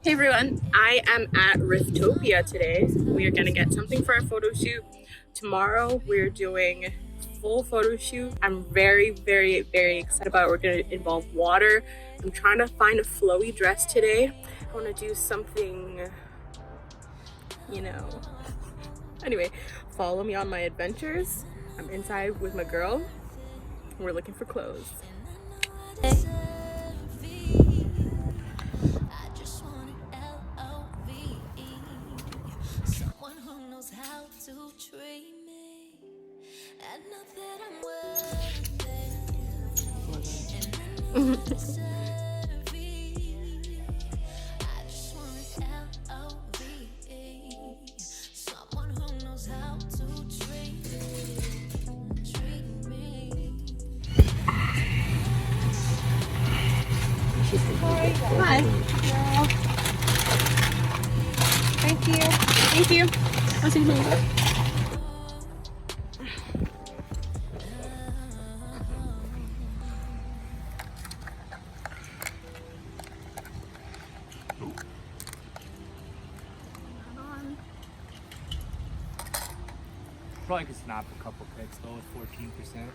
Hey everyone, I am at Riftopia today. We are going to get something for our photo shoot. Tomorrow we're doing full photo shoot. I'm very excited about it. We're going to involve water. I'm trying to find a flowy dress today. I want to do something, you know. Anyway, follow me on my adventures. I'm inside with my girl. We're looking for clothes. How to treat me and not that I'm worth it. I just want L-O-V-E, someone who knows how to treat me. Hi. Thank you. Thank you. I'll see you later. Probably could snap a couple pics though with 14%.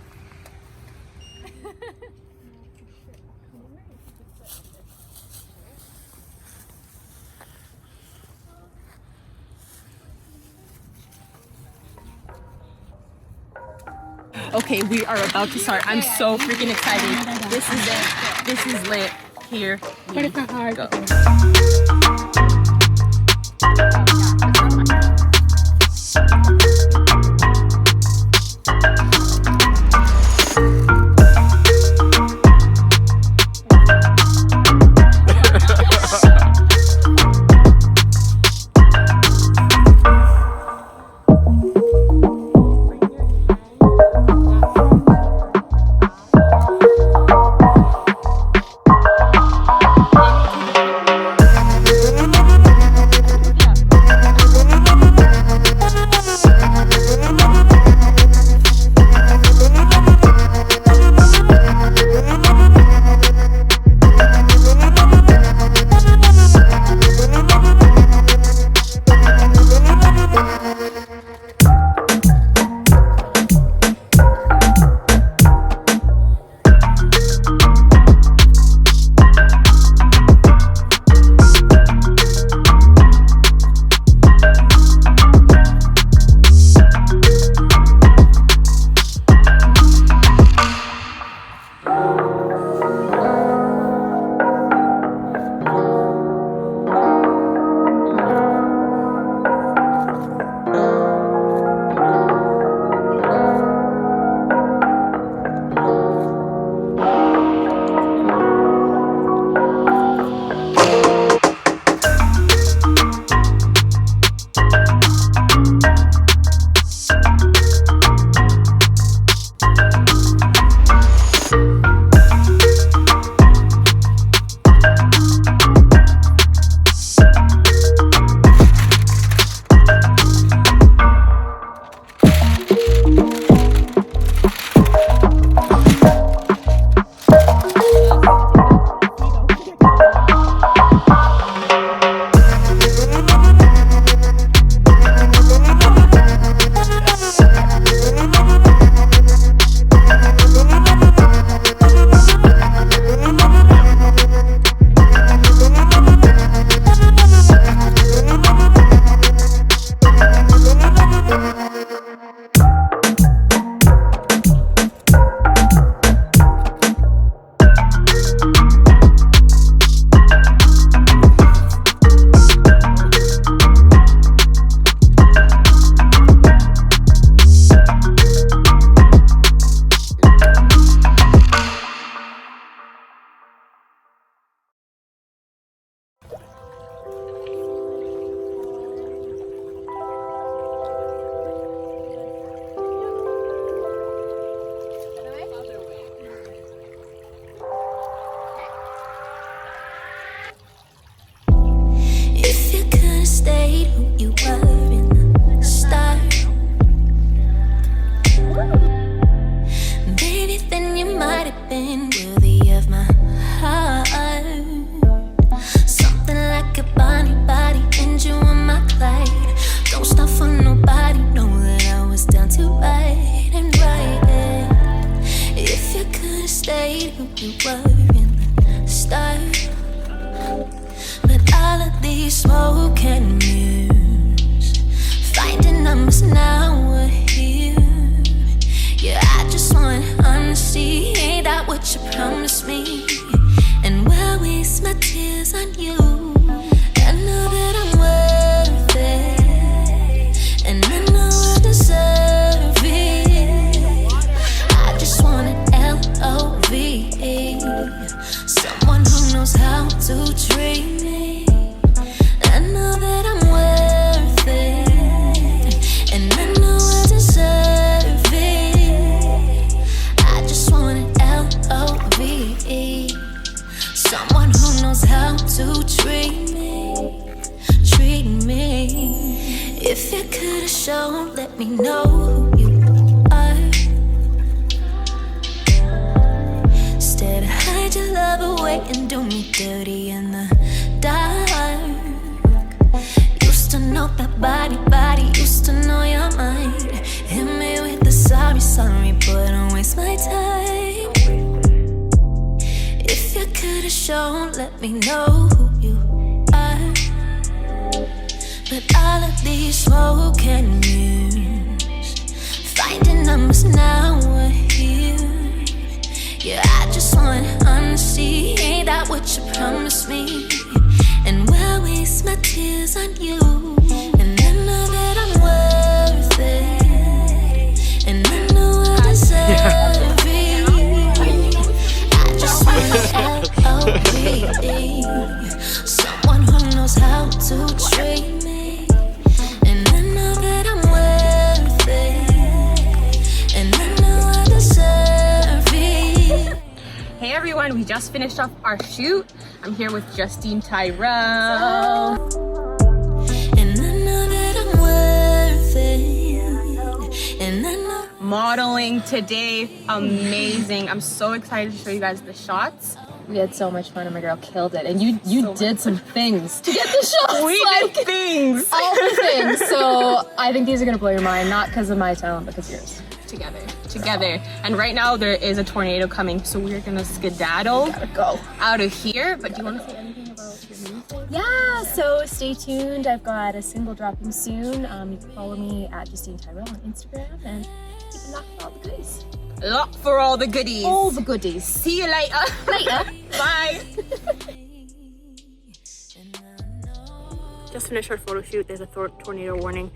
Okay, we are about to start. I'm so freaking excited. This is it. This is lit. Here we go. been worthy of my heart. Something like a these smoke and mirrors, finding numbers now we're here. Yeah, I just want honesty. Ain't that what you promised me? And we'll waste my tears on you. I know that I'm worth it, and I know I deserve it. I just want an L-O-V-E, someone who knows how to treat me. I know that I'm worth it, and I know I deserve it. I just want an L-O-V-E, someone who knows how to treat me, treat me. If you could have shown, let me know who you are. Instead, hide your love away and do me dirty in the dark. Used to know that body, used to know your mind. Hit me with the sorry, but don't waste my time. If you could have shown, let me know who you are. But all of these smoke and mirrors, finding numbers now we're here. Yeah, I just want honesty. Ain't that what you promised me? And we'll waste my tears on you. And I know that I'm worth it, and I know I deserve it. I just want L-O-V-E, someone who knows how to treat me. And I know that I'm worth it, and I know I deserve it. Hey everyone, we just finished off our shoot. I'm here with Justine Tyrell. And I know that I'm worth it, and I know. Modeling today, amazing. I'm so excited to show you guys the shots. We had so much fun and my girl killed it. And you did some things to get the shots. We like, did things. all the things. So I think these are gonna blow your mind, not because of my talent, but because of yours. Together. And right now there is a tornado coming, so we're gonna skedaddle Go. out of here. But do you want to say anything about your music? Yeah, so stay tuned. I've got a single dropping soon. You can follow me at Justine Tyrell on Instagram and keep an eye for all the goodies. Look for all the goodies. All the goodies. See you later. Bye. Just finished our photo shoot. There's a tornado warning.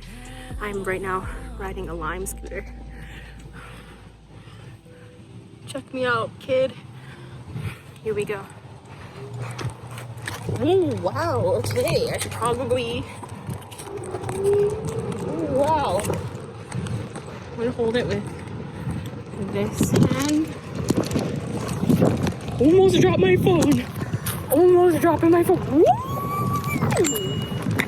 I'm right now riding a Lime scooter. Check me out, kid. Here we go. Oh, wow. Okay, I should probably... Oh, wow. I'm gonna hold it with this hand. Almost dropped my phone. Almost dropping my phone. Woo!